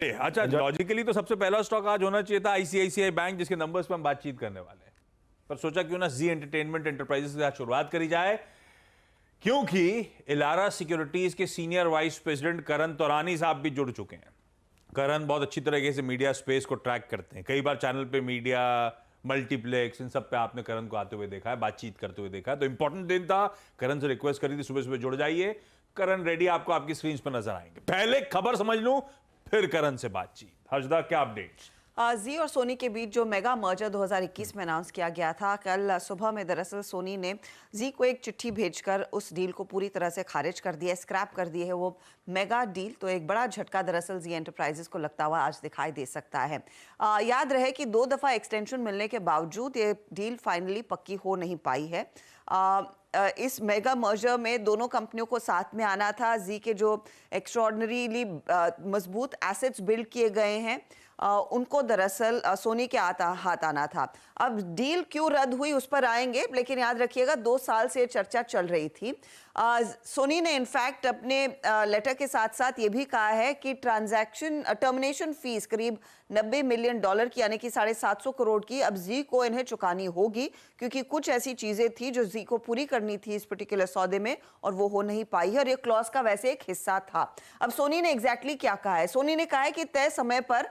अच्छा, लॉजिकली तो सबसे पहला स्टॉक आज होना चाहिए था आईसीआईसीआई बैंक, जिसके नंबर्स पर हम बातचीत करने वाले हैं, पर सोचा क्यों ना जी एंटरटेनमेंट एंटरप्राइजेस के साथ शुरुआत करी जाए, क्योंकि इलारा सिक्योरिटीज के सीनियर वाइस प्रेसिडेंट करण तौरानी साहब भी जुड़ चुके हैं। करण बहुत अच्छी तरीके से मीडिया स्पेस को ट्रैक करते हैं, कई बार चैनल पे मीडिया, मल्टीप्लेक्स, इन सब पे आपने करण को आते हुए देखा है, बातचीत करते हुए देखा है। तो इंपॉर्टेंट दिन था, करण से रिक्वेस्ट करी थी सुबह सुबह जुड़ जाइए। करण रेडी आपको आपकी स्क्रीन पर नजर आएंगे। पहले खबर समझ लूं, फिर करण से बातचीत। हर्षदा, क्या अपडेट्स? जी और सोनी के बीच जो मेगा मर्जर 2021 में अनाउंस किया गया था, कल सुबह में दरअसल सोनी ने जी को एक चिट्ठी भेजकर उस डील को पूरी तरह से खारिज कर दिया, स्क्रैप कर दिए है वो मेगा डील। तो एक बड़ा झटका दरअसल जी एंटरप्राइजेस को लगता हुआ आज दिखाई दे सकता है। याद रहे कि 2 दफा एक्सटेंशन मिलने के बावजूद ये डील फाइनली पक्की हो नहीं पाई है। इस मेगा मर्जर में दोनों कंपनियों को साथ में आना था। जी के जो एक्स्ट्रॉर्डनरीली मजबूत एसेट्स बिल्ड किए गए हैं, उनको दरअसल सोनी के हाथ आना था। अब डील क्यों रद्द हुई उस पर आएंगे, लेकिन याद रखिएगा 2 साल से चर्चा चल रही थी। सोनी ने इनफैक्ट अपने लेटर के साथ साथ ये भी कहा है कि ट्रांजैक्शन टर्मिनेशन फीस करीब $90 मिलियन की, यानी कि 750 करोड़ की, अब जी को इन्हें चुकानी होगी, क्योंकि कुछ ऐसी चीजें थी जो जी को पूरी करनी थी इस पर्टिकुलर सौदे में, और वो हो नहीं पाई है, और ये क्लॉज का वैसे एक हिस्सा था। अब सोनी ने एग्जैक्टली क्या कहा है? सोनी ने कहा है कि तय समय पर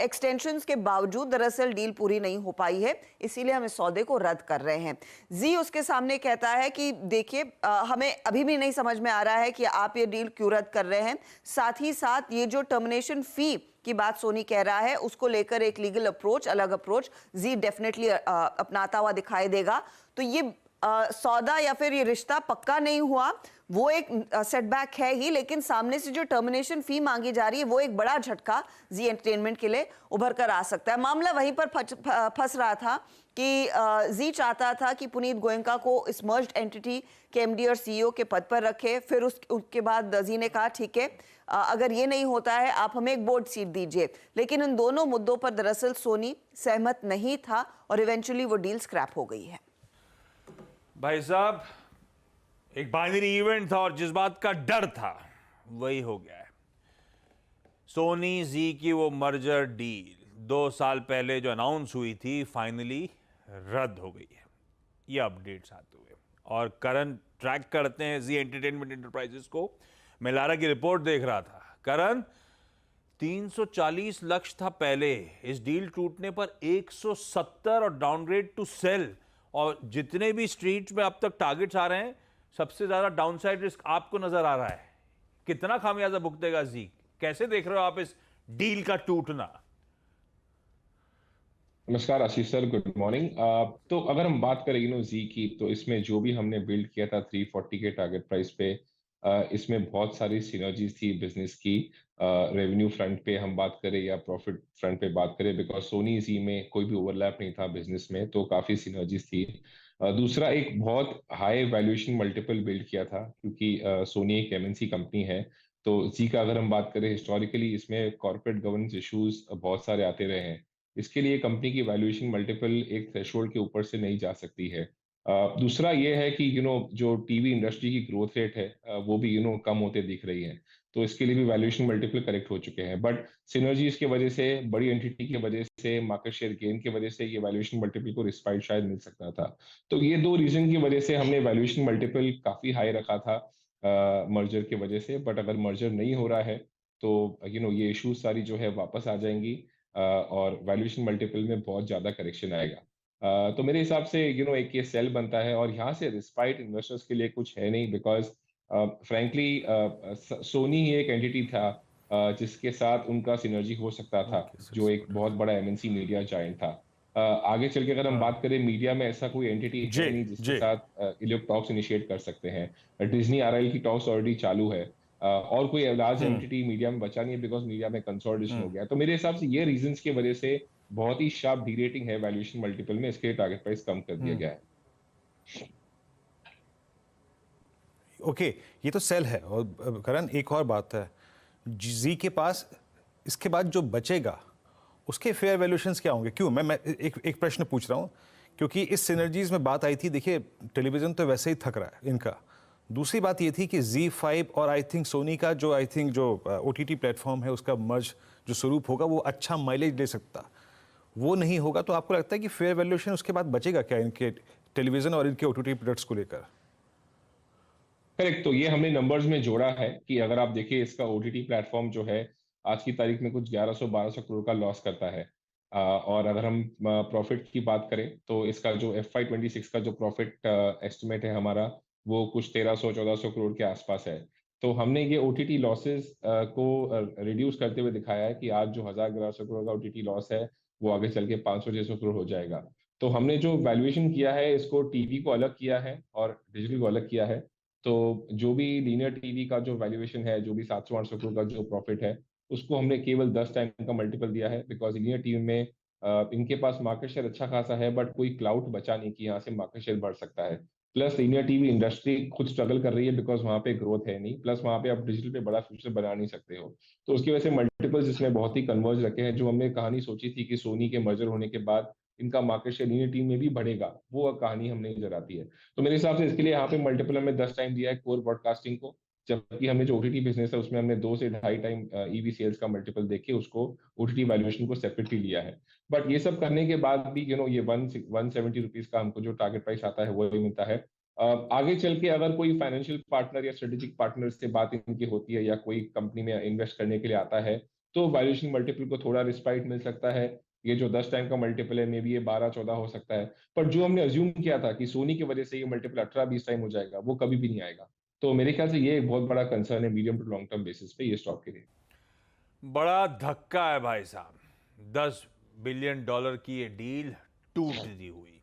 एक्सटेंशंस के बावजूद दरअसल डील पूरी नहीं हो पाई है, इसीलिए हम इस सौदे को रद्द कर रहे हैं। जी उसके सामने कहता है कि देखिए, हमें अभी भी नहीं समझ में आ रहा है कि आप ये डील क्यों रद्द कर रहे हैं। साथ ही साथ ये जो टर्मिनेशन फी की बात सोनी कह रहा है, उसको लेकर एक लीगल अप्रोच, अलग अप्रोच जी डेफिनेटली अपनाता हुआ दिखाई देगा। तो ये सौदा या फिर ये रिश्ता पक्का नहीं हुआ, वो एक सेटबैक है ही, लेकिन सामने से जो टर्मिनेशन फी मांगी जा रही है वो एक बड़ा झटका जी एंटरटेनमेंट के लिए उभर कर आ सकता है। मामला वहीं पर फंस रहा था कि जी चाहता था कि पुनीत गोयनका को इस मर्ज्ड एंटिटी के एमडी और सीईओ के पद पर रखे। फिर उसके बाद जी ने कहा ठीक है, अगर ये नहीं होता है आप हमें एक बोर्ड सीट दीजिए। लेकिन इन दोनों मुद्दों पर दरअसल सोनी सहमत नहीं था और इवेंचुअली वो डील स्क्रैप हो गई है। भाई साहब, एक बाइनरी इवेंट था और जिस बात का डर था वही हो गया है। सोनी जी की वो मर्जर डील 2 साल पहले जो अनाउंस हुई थी, फाइनली रद्द हो गई है। ये अपडेट्स आते हुए, और करण ट्रैक करते हैं जी एंटरटेनमेंट एंटरप्राइजेस को। मैं लारा की रिपोर्ट देख रहा था। करण, 340 लक्ष्य था पहले, इस डील टूटने पर 170 और डाउनग्रेड टू सेल, और जितने भी स्ट्रीट्स में अब तक टारगेट्स आ रहे हैं, सबसे ज्यादा डाउनसाइड रिस्क आपको नजर आ रहा है। कितना खामियाजा भुगतेगा जी? कैसे देख रहे हो आप इस डील का टूटना? नमस्कार आशीष सर, गुड मॉर्निंग। तो अगर हम बात करें जी की, तो इसमें जो भी हमने बिल्ड किया था 340 के टारगेट प्राइस पे, इसमें बहुत सारी सिनर्जीज थी बिजनेस की। रेवेन्यू फ्रंट पे हम बात करें या प्रॉफिट फ्रंट पे बात करें, बिकॉज सोनी जी में कोई भी ओवरलैप नहीं था बिजनेस में, तो काफी सिनर्जीज थी। दूसरा, एक बहुत हाई वैल्यूएशन मल्टीपल बिल्ड किया था, क्योंकि सोनी एक एमएनसी कंपनी है। तो जी का अगर हम बात करें हिस्टोरिकली, इसमें कॉर्पोरेट गवर्नेंस इश्यूज बहुत सारे आते रहे हैं। इसके लिए कंपनी की वैल्यूएशन मल्टीपल एक थ्रेशोल्ड के ऊपर से नहीं जा सकती है। दूसरा ये है कि जो टीवी इंडस्ट्री की ग्रोथ रेट है, वो भी कम होते दिख रही है, तो इसके लिए भी वैल्यूएशन मल्टीपल करेक्ट हो चुके हैं। बट सिनर्जीज की वजह से, बड़ी एंटिटी की वजह से, मार्केट शेयर गेन की वजह से ये वैल्यूएशन मल्टीपल को रिस्पाइट शायद मिल सकता था। तो ये 2 रीजन की वजह से हमने वैल्यूएशन मल्टीपल काफी हाई रखा था मर्जर की वजह से। बट अगर मर्जर नहीं हो रहा है तो ये इश्यूज सारी जो है वापस आ जाएंगी, और वैल्यूएशन मल्टीपल में बहुत ज्यादा करेक्शन आएगा। तो मेरे हिसाब से एक ये सेल बनता है, और यहाँ से रिस्पाइट इन्वेस्टर्स के लिए कुछ है नहीं, बिकॉज फ्रैंकली सोनी ही एक एंटिटी था जिसके साथ उनका सिनर्जी हो सकता था, जो एक बहुत बड़ा एमएनसी मीडिया जायंट था। आगे चल के अगर हम बात करें, मीडिया में ऐसा कोई एंटिटी है नहीं जिसके साथ ये लोग टॉक्स इनिशिएट कर सकते हैं। डिज्नी आरएल की टॉक्स ऑलरेडी चालू है, और कोई लार्ज एंटिटी मीडिया में बचा नहीं है, बिकॉज मीडिया में कंसोलिडेशन हो गया। तो मेरे हिसाब से ये रीजंस की वजह से बहुत ही शार्प डीरेटिंग है वैल्यूएशन मल्टीपल में, इसके टारगेट प्राइस कम कर दिया गया है। ओके, ये तो सेल है। और करण, एक और बात है, जी के पास इसके बाद जो बचेगा उसके फेयर वैल्यूएशंस क्या होंगे? क्यों मैं एक प्रश्न पूछ रहा हूँ, क्योंकि इस सिनर्जीज में बात आई थी। देखिए, टेलीविजन तो वैसे ही थक रहा है इनका। दूसरी बात ये थी कि Z5 और आई थिंक सोनी का जो OTT प्लेटफॉर्म है, उसका मर्ज जो स्वरूप होगा वो अच्छा माइलेज दे सकता, वो नहीं होगा, तो आपको लगता है कि फेयर वैल्यूएशन उसके बाद बचेगा क्या इनके टेलीविजन और इनके ओटीटी प्रोडक्ट्स को लेकर? करेक्ट। तो ये हमने नंबर्स में जोड़ा है कि अगर आप देखिए इसका ओटीटी प्लेटफॉर्म जो है आज की तारीख में कुछ 1100-1200 करोड़ का लॉस करता है। और अगर हम प्रॉफिट की बात करें तो इसका जो FY26 का जो प्रॉफिट एस्टिमेट है हमारा, वो कुछ 1300-1400 करोड़ के आसपास है। तो हमने ये ओटीटी लॉसेस को रिड्यूस करते हुए दिखाया है कि आज जो 1100 करोड़ का ओटीटी लॉस है वो आगे चल के 500-600 करोड़ हो जाएगा। तो हमने जो वैल्यूएशन किया है इसको टीवी को अलग किया है और डिजिटल को अलग किया है। तो जो भी लीनियर टीवी का जो वैल्यूएशन है, जो भी 700-800 करोड़ का जो प्रॉफिट है, उसको हमने केवल 10 टाइम का मल्टीपल दिया है, बिकॉज लीनियर टीवी में इनके पास मार्केट शेयर अच्छा खासा है, बट कोई क्लाउड बचा नहीं कि यहाँ से मार्केट शेयर बढ़ सकता है। प्लस लीनियर टीवी इंडस्ट्री खुद स्ट्रगल कर रही है, बिकॉज वहाँ पे ग्रोथ है नहीं, प्लस वहाँ पे आप डिजिटल पे बड़ा फ्यूचर बना नहीं सकते हो। तो उसकी वजह से मल्टीपल्स इसमें बहुत ही कन्वर्ज रखे हैं। जो हमने कहानी सोची थी कि सोनी के मर्जर होने के बाद इनका मार्केट शेयर लीनियर टीवी में भी बढ़ेगा, वो कहानी हमने नजर आती है। तो मेरे हिसाब से इसके लिए यहाँ पे मल्टीपल हमने 10 टाइम दिया है कोर ब्रॉडकास्टिंग को, जबकि हमने जो ओटीटी बिजनेस है उसमें हमने 2 से 2.5 टाइम ईवी सेल्स का मल्टीपल देके उसको ओटीटी वैल्यूएशन को सेपरेटली लिया है। बट ये सब करने के बाद भी ये 170 रुपीज का हमको जो टारगेट प्राइस आता है वो ही मिलता है। आगे चल के अगर कोई फाइनेंशियल पार्टनर या स्ट्रेटेजिक पार्टनर से बात इनकी होती है या कोई कंपनी में इन्वेस्ट करने के लिए आता है, तो वैल्यूएशन मल्टीपल को थोड़ा रिस्पाइट मिल सकता है। ये जो 10 टाइम का मल्टीपल है, मे बी ये 12-14 हो सकता है। पर जो हमने अज्यूम किया था कि सोनी की वजह से ये मल्टीपल 18-20 टाइम हो जाएगा, वो कभी भी नहीं आएगा। तो मेरे ख्याल से ये एक बहुत बड़ा कंसर्न है medium to long term basis पे ये स्टॉक के लिए। बड़ा धक्का है भाई साहब। $10 बिलियन की ये डील टूटती हुई।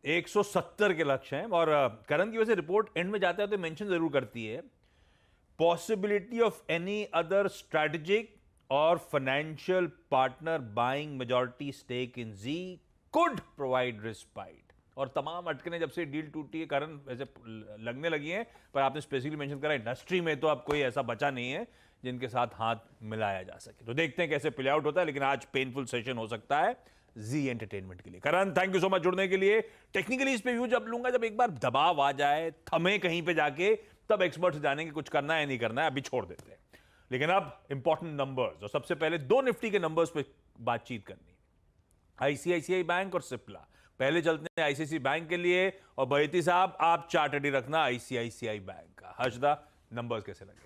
170 के लक्ष्य हैं और करण की वजह से रिपोर्ट एंड में जाते हैं तो मेंशन जरूर करती है possibility of any other strategic और financial partner buying majority stake in Zee could provide respite. और तमाम अटकने जब से डील टूटी है कारण वैसे लगने लगी हैं, पर आपने स्पेसिफिकली मेंशन करा इंडस्ट्री में तो अब कोई ऐसा बचा नहीं है जिनके साथ हाथ मिलाया जा सके। तो देखते हैं कैसे प्ले आउट होता है, लेकिन आज पेनफुल सेशन हो सकता है जी एंटरटेनमेंट के लिए। करण, थैंक यू सो मच जुड़ने के लिए। टेक्निकली इस पे व्यू जब लूंगा जब एक बार दबाव आ जाए, थमे कहीं पे जाके, तब एक्सपर्ट जानेंगे कुछ करना है नहीं करना है, अभी छोड़ देते हैं। लेकिन अब इंपॉर्टेंट नंबर्स, और सबसे पहले 2 निफ्टी के नंबर्स पे बातचीत करनी। आईसीआईसीआई बैंक और सिप्ला। पहले चलते हैं आईसीआईसीआई बैंक के लिए, और बहेती साहब आप चार्ट रेडी रखना आईसीआईसीआई बैंक का। हर्षदा, नंबर्स कैसे लगे?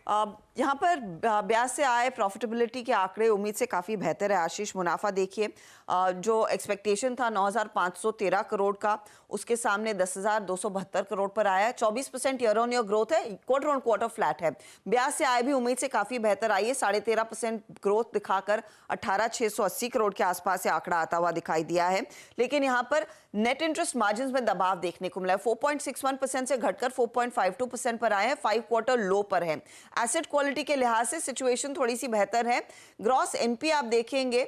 यहाँ पर ब्याज से आए प्रॉफिटेबिलिटी के आंकड़े उम्मीद से काफ़ी बेहतर है। आशीष, मुनाफा देखिए, जो एक्सपेक्टेशन था 9,513 करोड़ का, उसके सामने 10,272 करोड़ पर आया है। 24% ईयर ऑन ईयर ग्रोथ है, क्वार्टर ऑन क्वार्टर फ्लैट है। ब्याज से आए भी उम्मीद से काफ़ी बेहतर आई है, 13.5% ग्रोथ दिखाकर 18,680 करोड़ के आसपास से आंकड़ा आता हुआ दिखाई दिया है। लेकिन यहाँ पर नेट इंटरेस्ट मार्जिन में दबाव देखने को मिला है, 4.61% से घटकर 4.52% पर आए हैं, 5 क्वार्टर लो पर है। एसेट क्वालिटी के लिहाज से सिचुएशन थोड़ी सी बेहतर है। ग्रॉस एनपी आप देखेंगे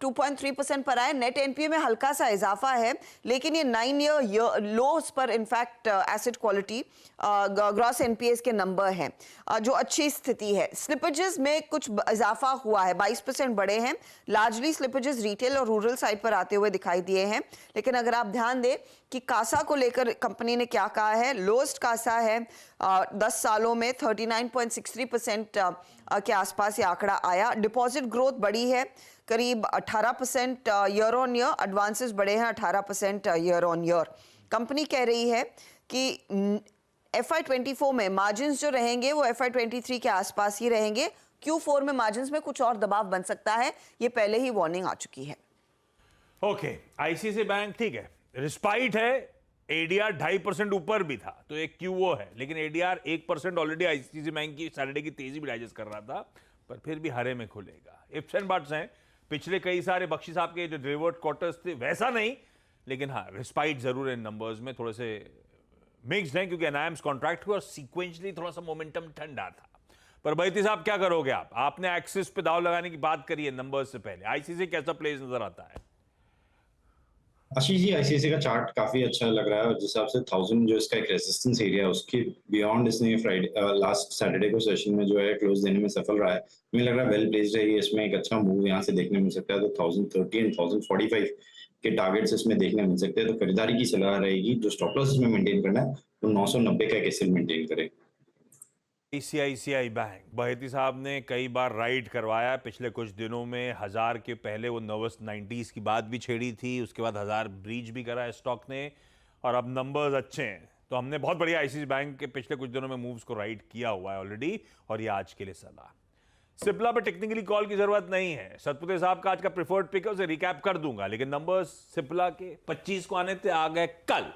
2.3% पर आए, नेट एनपीए में हल्का सा इजाफा है, लेकिन ये 9 ईयर लोस पर in fact asset quality gross NPS के नंबर हैं, जो अच्छी स्थिति है। स्लिपेजेस में कुछ इजाफा हुआ है, 22% बढ़े हैं। लार्जली स्लिपेजेस रिटेल और रूरल साइड पर आते हुए दिखाई दिए हैं। लेकिन अगर आप ध्यान दें कि कासा को लेकर कंपनी ने क्या कहा है, लोएस्ट कासा है 10 सालों में, 39.63% के आसपास ये आंकड़ा आया। डिपॉजिट ग्रोथ बढ़ी है करीब 18% ईयर ऑन ईयर, एडवांसेस बढ़े हैं 18% ईयर ऑन ईयर। कंपनी कह रही है कि FY24 में मार्जिन्स जो रहेंगे वो FY23 के आसपास ही रहेंगे। Q4 में मार्जिन्स में कुछ और दबाव बन सकता है, ये पहले ही वार्निंग आ चुकी है। ओके, आईसीआईसीआई बैंक ठीक है, रिस्पाइट है, एडीआर 2.5% ऊपर भी था तो एक क्यूओ है, लेकिन एडीआर 1% ऑलरेडी आईसीआईसीआई बैंक की सैटरडे की तेजी भी डाइजेस्ट कर रहा था, पर फिर भी हरे में खुलेगा। इफ्स एंड बट्स हैं, पिछले कई सारे बख्शी साहब के जो डिलीवर्ड क्वार्टर्स थे वैसा नहीं, लेकिन हाँ रिस्पाइट जरूर है। नंबर्स में थोड़े से मिक्स्ड हैं क्योंकि एनआईएम्स कॉन्ट्रैक्ट हुआ और सीक्वेंशली थोड़ा सा मोमेंटम ठंडा था। पर बहेती साहब क्या करोगे आप? आपने एक्सिस पे दाव लगाने की बात करी है नंबर्स से पहले, आईसीआईसीआई कैसा प्लेस नजर आता है? आशीष जी, आईसीआईसीआई का चार्ट काफी अच्छा लग रहा है और जिस हिसाब से 1000 जो इसका एक रेजिस्टेंस एरिया है उसके बियॉन्ड इसने लास्ट सैटरडे को सेशन में जो है क्लोज देने में सफल रहा है। मुझे लग रहा है वेल प्लेस्ड है ये, इसमें एक अच्छा मूव यहाँ से देखने मिल सकता है। तो 1030 एंड 1045 के टारगेट्स इसमें देखने मिल सकते हैं। तो खरीदारी की सलाह रहेगी, जो स्टॉप लॉस इसमें मेंटेन करना है तो 990 का एक एसएल मेंटेन करें। आईसीआईसीआई बैंक, बहेती साहब ने कई बार राइड करवाया पिछले कुछ दिनों में। 1000 के पहले वो नर्वस 90s की बात भी छेड़ी थी, उसके बाद 1000 ब्रीच भी करा स्टॉक ने, और अब नंबर्स अच्छे हैं। तो हमने बहुत बढ़िया आईसीआईसीआई बैंक के पिछले कुछ दिनों में मूव्स को राइड किया हुआ है ऑलरेडी, और ये आज के लिए सलाह। सिप्ला पे टेक्निकली कॉल की जरूरत नहीं है। सतपुते साहब का आज का प्रेफर्ड पिक है, उसे रिकैप कर दूंगा, लेकिन नंबर्स सिप्ला के 25 को आने थे, आ गए कल।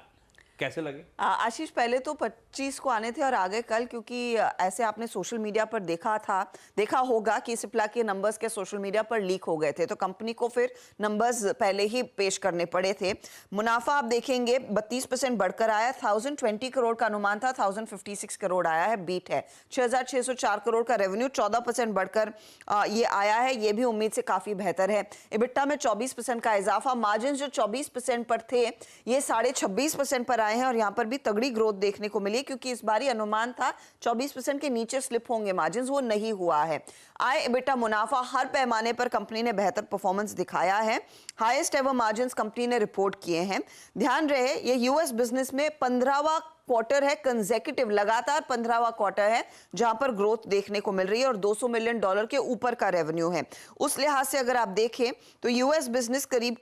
कैसे लगे आशीष? पहले तो 25 को आने थे और आ गए कल, क्योंकि ऐसे आपने सोशल मीडिया पर देखा होगा कि सिप्ला के नंबर्स के सोशल मीडिया पर लीक हो गए थे, तो कंपनी को फिर नंबर्स पहले ही पेश करने पड़े थे। मुनाफा आप देखेंगे 32% बढ़कर आया, 1020 करोड़ का अनुमान था, 1056 करोड़ आया है, बीट है। 6604 करोड़ का रेवेन्यू 14% बढ़कर ये आया है, ये भी उम्मीद से काफी बेहतर है। इबिट्टा में 24% का इजाफा, मार्जिन जो 24% पर थे ये 26.5% पर आए हैं, और यहां पर भी तगड़ी ग्रोथ देखने को मिली, क्योंकि इस बार अनुमान था 24% के नीचे स्लिप होंगे मार्जिन, वो नहीं हुआ है। आय, इबिटा, मुनाफा, हर पैमाने पर कंपनी ने बेहतर परफॉर्मेंस दिखाया है। हाईएस्ट एवर मार्जिन्स कंपनी ने रिपोर्ट किए हैं। ध्यान रहे, ये यूएस बिजनेस में 15वां क्वार्टर है, कंसेक्यूटिव, लगातार 15वां क्वार्टर है जहां पर ग्रोथ देखने को मिल रही है, और $200 मिलियन के ऊपर का रेवेन्यू है। उस लिहाज से अगर आप देखें तो यूएस बिजनेस करीब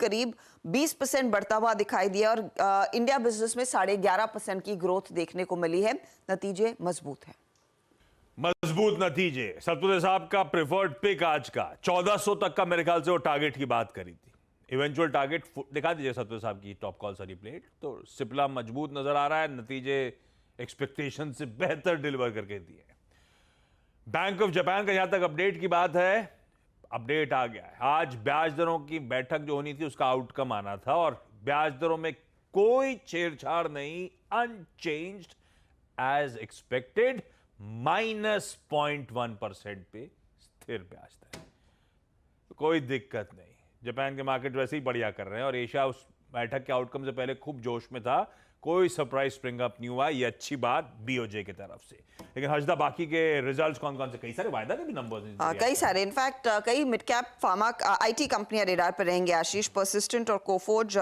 20% बढ़ता हुआ दिखाई दिया, और इंडिया बिजनेस में 11.5% की ग्रोथ देखने को मिली है। नतीजे मजबूत है। मजबूत नतीजे। सतपुते साहब का प्रेफर्ड पिक आज का 1400 तक का, मेरे ख्याल से वो टारगेट की बात करी थी। इवेंचुअल टारगेट दिखा दीजिए सतपुते साहब की टॉप कॉल सारी प्लेट। तो सिप्ला मजबूत नजर आ रहा है, नतीजे एक्सपेक्टेशन से बेहतर डिलीवर करके दिए। बैंक ऑफ जापान का जहां तक अपडेट की बात है, अपडेट आ गया है। आज ब्याज दरों की बैठक जो होनी थी उसका आउटकम आना था, और ब्याज दरों में कोई छेड़छाड़ नहीं, अनचेंज्ड एज एक्सपेक्टेड, -0.1% पे स्थिर ब्याज दर। कोई दिक्कत नहीं, जापान के मार्केट वैसे ही बढ़िया कर रहे हैं, और एशिया उस बैठक के आउटकम से पहले खूब जोश में था। कोई सरप्राइज स्प्रिंग अप नहीं हुआ, ये अच्छी बात बीओजे की तरफ से। लेकिन हजदा, बाकी के रिजल्ट्स कौन कौन से? कई सारे वायदा के भी नंबर्स, कई सारे, इनफैक्ट कई मिड कैप फार्मा आईटी कंपनियां रेडार पर रहेंगे आशीष। पर्सिस्टेंट और कोफोर्ज।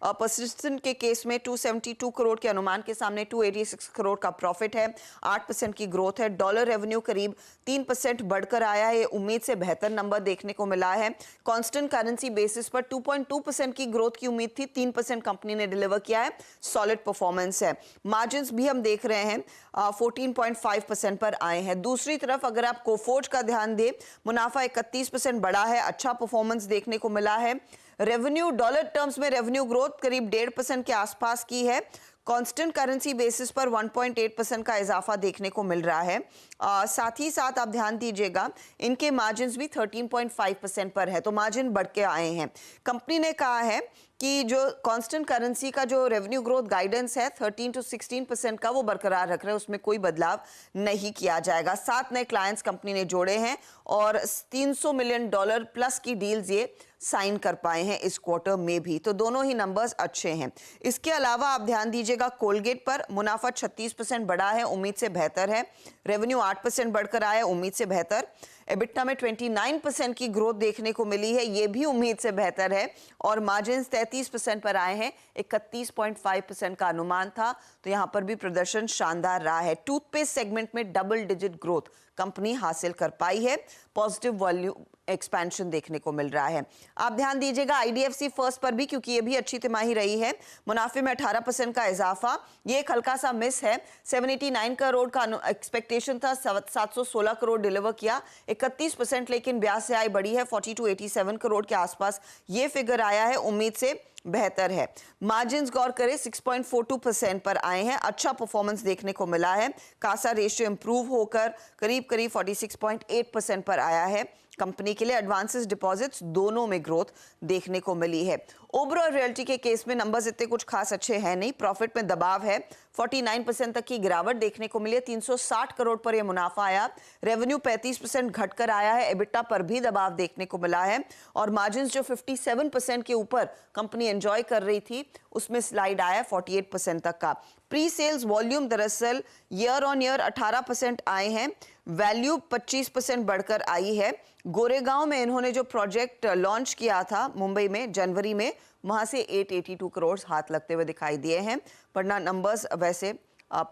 पर्सिस्टेंट के केस में 272 करोड़ के अनुमान के सामने 286 करोड़ का प्रॉफिट है, 8% की ग्रोथ है। डॉलर रेवेन्यू करीब 3% बढ़कर आया है, उम्मीद से बेहतर नंबर देखने को मिला है। कांस्टेंट करेंसी बेसिस पर 2.2% की ग्रोथ की उम्मीद थी, 3% कंपनी ने डिलीवर किया है, सॉलिड परफॉर्मेंस है। मार्जिन्स भी हम देख रहे हैं 14.5% पर आए हैं। दूसरी तरफ अगर आप कोफोर्ज का ध्यान दें, मुनाफा 31% बढ़ा है, अच्छा परफॉर्मेंस देखने को मिला है। रेवेन्यू, डॉलर टर्म्स में रेवेन्यू ग्रोथ करीब 1.5% के आसपास की है। कांस्टेंट करेंसी बेसिस पर 1.8% का इजाफा देखने को मिल रहा है। साथ ही साथ आप ध्यान दीजिएगा, इनके मार्जिन्स भी 13.5% पर है, तो मार्जिन बढ़ के आए हैं। कंपनी ने कहा है कि जो कांस्टेंट करेंसी का जो रेवेन्यू ग्रोथ गाइडेंस है 13 to 16% का, वो बरकरार रख रहे हैं, उसमें कोई बदलाव नहीं किया जाएगा। 7 नए क्लाइंट्स कंपनी ने जोड़े हैं, और $300 मिलियन प्लस की डील्स ये साइन कर पाए हैं इस क्वार्टर में भी, तो दोनों ही नंबर्स अच्छे हैं। इसके अलावा आप ध्यान दीजिएगा, कोलगेट पर मुनाफा 36% बढ़ा है, उम्मीद से बेहतर है। रेवेन्यू 8% बढ़कर आया, उम्मीद से बेहतर। एबिटा में 29% की ग्रोथ देखने को मिली है, ये भी उम्मीद से बेहतर है, और मार्जिन 33% पर आए हैं, 31.5% का अनुमान था, तो यहां पर भी प्रदर्शन शानदार रहा है। टूथपेस्ट सेगमेंट में डबल डिजिट ग्रोथ कंपनी हासिल कर पाई है, पॉजिटिव वॉल्यूम एक्सपेंशन देखने को मिल रहा है। आप ध्यान दीजिएगा आईडीएफसी फर्स्ट पर भी, क्योंकि ये भी अच्छी तिमाही रही है। मुनाफे में 18% का इजाफा, ये एक हल्का सा मिस है। 789 करोड़ का एक्सपेक्टेशन था, 716 करोड़ डिलीवर किया, 31%, लेकिन ब्याज से आय बढ़ी है, 40 to 87 करोड़ के आसपास ये फिगर आया है, उम्मीद से बेहतर है। मार्जिन्स गौर करें 6.42% पर आए हैं, अच्छा परफॉर्मेंस देखने को मिला है। कासा रेशियो इंप्रूव होकर करीब 46.8% पर आया है। कंपनी के लिए एडवांसेस, डिपॉजिट्स दोनों में ग्रोथ देखने को मिली है। ओबरॉय रियल्टी के केस में नंबर्स इतने कुछ खास अच्छे हैं नहीं, प्रॉफिट में दबाव है, 49% तक की गिरावट देखने को मिली है, 360 करोड़ पर यह मुनाफा आया। रेवेन्यू 35% घटकर आया है, एबिटा पर भी दबाव देखने को मिला है, और मार्जिन्स जो 57% के ऊपर कंपनी एंजॉय कर रही थी उसमें स्लाइड आया 48% तक का। प्री सेल्स वॉल्यूम दरअसल ईयर ऑन ईयर 18% आए हैं, वैल्यू 25% बढ़कर आई है। गोरेगांव में इन्होंने जो प्रोजेक्ट लॉन्च किया था मुंबई में जनवरी में, वहां से 882 करोड़ हाथ लगते हुए दिखाई दिए हैं, वरना नंबर्स वैसे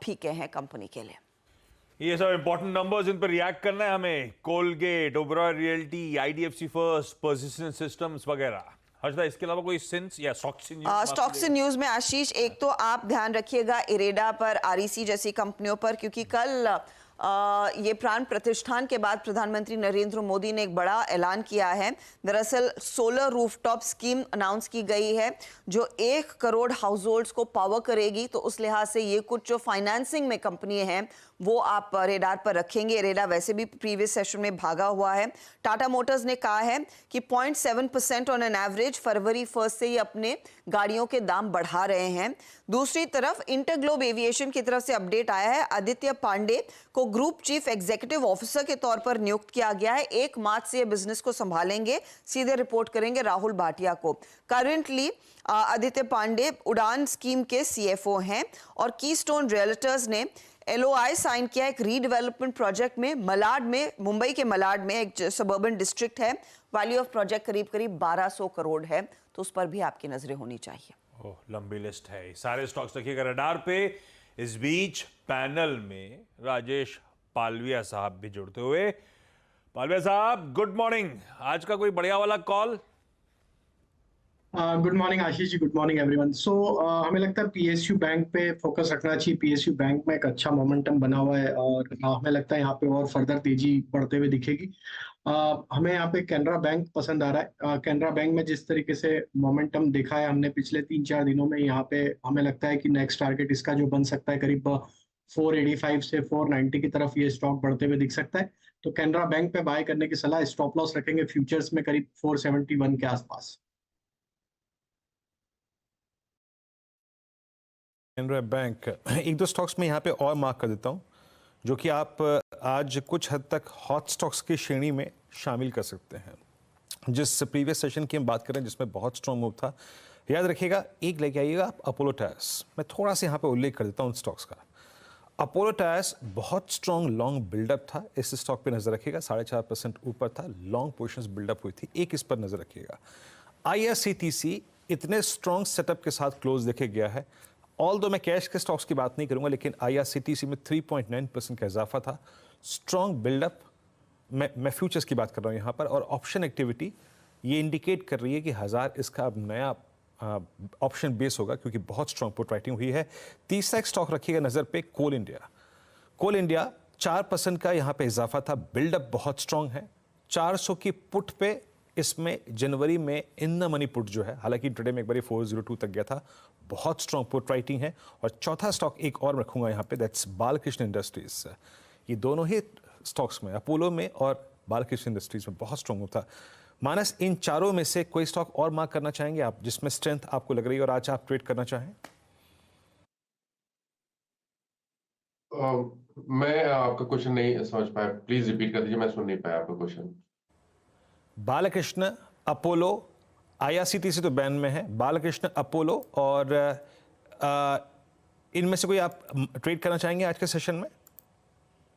फीके हैं कंपनी के लिए। ये सब इंपॉर्टेंट नंबर्स, इन पर रिएक्ट करना है हमें। Colgate, Oberoi realty, IDFC first, persistent systems वगैरह। हर्षदा, इसके अलावा कोई सिंस या stocks in news? Stocks in news में आशीष, एक तो आप ध्यान रखिएगा इरेडा पर, आरईसी जैसी कंपनियों पर, क्योंकि कल ये प्राण प्रतिष्ठान के बाद प्रधानमंत्री नरेंद्र मोदी ने एक बड़ा ऐलान किया है। दरअसल सोलर रूफटॉप स्कीम अनाउंस की गई है जो 1 करोड़ हाउस होल्ड्स को पावर करेगी। तो उस लिहाज से ये कुछ जो फाइनेंसिंग में कंपनी हैं वो आप रेडार पर रखेंगे। रेडा वैसे भी प्रीवियस सेशन में भागा हुआ है। टाटा मोटर्स ने कहा है कि 0.7% ऑन एन एवरेज फरवरी 1 से ये अपने गाड़ियों के दाम बढ़ा रहे हैं। दूसरी तरफ इंटरग्लोब एविएशन की तरफ से अपडेट आया है, आदित्य पांडे को ग्रुप चीफ एग्जीक्यूटिव ऑफिसर के तौर पर नियुक्त किया गया है। 1 मार्च से ये बिजनेस को संभालेंगे, सीधे रिपोर्ट करेंगे राहुल भाटिया को। करंटली आदित्य पांडे उड़ान स्कीम के सीएफओ हैं और कीस्टोन रियल्टर्स ने LOI साइन किया एक रीडेवलपमेंट प्रोजेक्ट में मलाड में, मुंबई के मलाड में एक सबर्बन डिस्ट्रिक्ट है। वैल्यू ऑफ प्रोजेक्ट करीब करीब 1200 करोड़ है, तो उस पर भी आपकी नजरें होनी चाहिए। ओह, लंबी लिस्ट है। सारे स्टॉक्स रखिएगा रडार पे। इस बीच पैनल में राजेश पालविया साहब भी जुड़ते हुए। पालविया साहब, गुड मॉर्निंग। आज का कोई बढ़िया वाला call? Good morning Ashish ji, good morning everyone. सो हमें लगता है PSU बैंक पे फोकस रखना चाहिए। PSU बैंक में एक अच्छा मोमेंटम बना हुआ है और हमें लगता है यहाँ पे और फर्दर तेजी बढ़ते हुए दिखेगी। हमें यहाँ पे कैनरा बैंक पसंद आ रहा है। कैनरा बैंक में जिस तरीके से मोमेंटम देखा है हमने पिछले 3-4 दिनों में, यहाँ पे हमें लगता है कि नेक्स्ट टारगेट इसका जो बन सकता है करीब 485 से 490 की तरफ ये स्टॉक बढ़ते हुए दिख सकता है। तो कैनरा बैंक पे बाय करने की सलाह, स्टॉप लॉस रखेंगे फ्यूचर्स में करीब 471 के आसपास। कैनरा बैंक, एक दो स्टॉक्स में यहाँ पे और मार्क कर देता हूँ जो कि आप आज कुछ हद तक हॉट स्टॉक्स की श्रेणी में शामिल कर सकते हैं। जिस प्रीवियस सेशन की हम बात करें जिसमें बहुत स्ट्रॉन्ग मूव था, याद रखिएगा, एक लेके आइएगा आप अपोलो टायर्स। मैं थोड़ा सा यहाँ पे उल्लेख कर देता हूँ उन स्टॉक्स का। अपोलो टायर्स बहुत स्ट्रॉन्ग लॉन्ग बिल्डअप था, इस स्टॉक पे नजर रखिएगा। 4.5% ऊपर था, लॉन्ग पोजीशंस बिल्डअप हुई थी, एक इस पर नजर रखिएगा। IRCTC इतने स्ट्रॉन्ग सेटअप के साथ क्लोज देखे गया है। ऑल दो मैं कैश के स्टॉक्स की बात नहीं करूंगा, लेकिन IRCTC में 3.9% का इजाफा था, स्ट्रॉन्ग बिल्डअप। मैं फ्यूचर्स की बात कर रहा हूं यहां पर, और ऑप्शन एक्टिविटी ये इंडिकेट कर रही है कि 1000 इसका अब नया ऑप्शन बेस होगा, क्योंकि बहुत स्ट्रॉन्ग पुट राइटिंग हुई है। तीसरा एक स्टॉक रखिएगा नजर पे, कोल इंडिया। कोल इंडिया 4% का यहां पे इजाफा था, बिल्डअप बहुत स्ट्रॉन्ग है। 400 की पुट पे इसमें जनवरी में इन द मनी पुट जो है, हालांकि इंट्राडे में एक बार 402 तक गया था, बहुत स्ट्रॉन्ग पुट राइटिंग है। और चौथा स्टॉक एक और रखूंगा यहाँ पे, दैट्स बालकृष्ण इंडस्ट्रीज। ये दोनों ही स्टॉक्स में, अपोलो में और बालकृष्ण इंडस्ट्रीज में बहुत स्ट्रॉन्ग था। मानस, इन चारों में से कोई स्टॉक और मार्क करना चाहेंगे आप जिसमें स्ट्रेंथ आपको लग रही है और आज आप ट्रेड करना चाहें? मैं आपका क्वेश्चन नहीं समझ पाया, प्लीज रिपीट कर दीजिए, मैं सुन नहीं पाया आपका क्वेश्चन। बालकृष्ण, अपोलो, IRCTC तो बैन में है, बालकृष्ण, अपोलो, और इनमें से कोई आप ट्रेड करना चाहेंगे आज के सेशन में?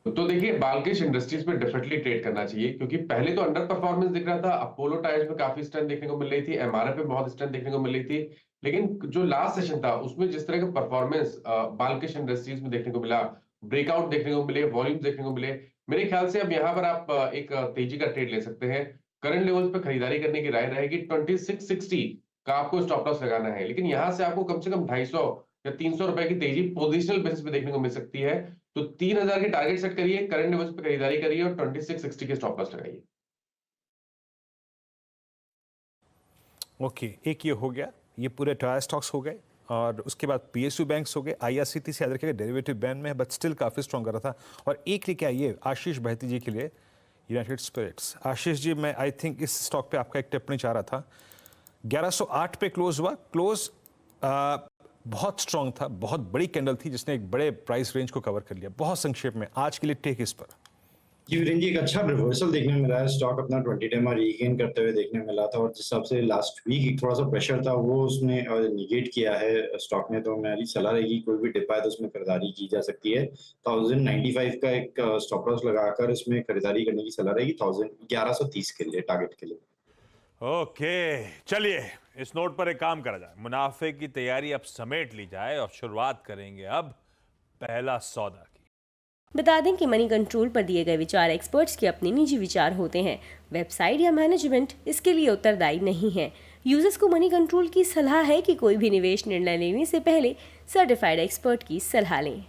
तो देखिए, बालकृष्ण इंडस्ट्रीज पे डेफिनेटली ट्रेड करना चाहिए, क्योंकि पहले तो अंडर परफॉर्मेंस दिख रहा था। अपोलो टायर्स में काफी स्ट्रेंथ देखने को मिल रही थी, MRF में बहुत स्ट्रेंथ देखने को मिल रही थी, लेकिन जो लास्ट सेशन था उसमें जिस तरह का परफॉर्मेंस बालकृष्ण इंडस्ट्रीज में देखने को मिला, ब्रेकआउट देखने को मिले, वॉल्यूम देखने को मिले, मेरे ख्याल से अब यहाँ पर आप एक तेजी का ट्रेड ले सकते हैं। करंट लेवल्स पे खरीदारी करने की राय रहेगी। 2660 का आपको स्टॉप लॉस लगाना है, लेकिन यहां से आपको कम से कम 250 या 300 रुपए की तेजी पोजिशनल बेसिस पे देखने को मिल सकती है। तो 3000 की टारगेट सेट करिए, करंट लेवल्स पे खरीदारी करिए और 2660 के स्टॉप लॉस लगाइए। ओके, एक ये हो गया, ये पूरे टायर स्टॉक्स हो गए, और उसके बाद PSU बैंक्स हो गए। IRCTC याद रखिएगा डेरिवेटिव बैन में है, बट स्टिल काफी स्ट्रॉन्ग कर रहा था। और एक लेके आइए आशीष बहती जी के लिए, यूनाइटेड स्पिरिट्स। आशीष जी, मैं आई थिंक इस स्टॉक पे आपका एक टिप्पणी चाह रहा था। 1108 पे क्लोज हुआ, क्लोज बहुत स्ट्रॉन्ग था, बहुत बड़ी कैंडल थी जिसने एक बड़े प्राइस रेंज को कवर कर लिया। बहुत संक्षेप में आज के लिए टेक इस पर। जी वीरेंद्र जी, एक अच्छा रिवर्सल देखने में मिला है। स्टॉक अपना 20 डे में रीगेन करते हुए देखने मिला था, और जिस हिसाब से लास्ट वीक एक थोड़ा सा प्रेशर था वो उसने निगेट किया है स्टॉक ने। तो मेरी सलाह रहेगी कोई भी डिप आए तो उसमें खरीदारी की जा सकती है। 1095 का एक स्टॉप लॉस लगाकर इसमें खरीदारी करने की सलाह रहेगी 1130 के लिए, टारगेट के लिए। ओके, चलिए इस नोट पर एक काम करा जाए, मुनाफे की तैयारी अब समेट ली जाए और शुरुआत करेंगे अब पहला सौदा की। बता दें कि मनी कंट्रोल पर दिए गए विचार एक्सपर्ट्स के अपने निजी विचार होते हैं। वेबसाइट या मैनेजमेंट इसके लिए उत्तरदायी नहीं है। यूजर्स को मनी कंट्रोल की सलाह है कि कोई भी निवेश निर्णय लेने से पहले सर्टिफाइड एक्सपर्ट की सलाह लें।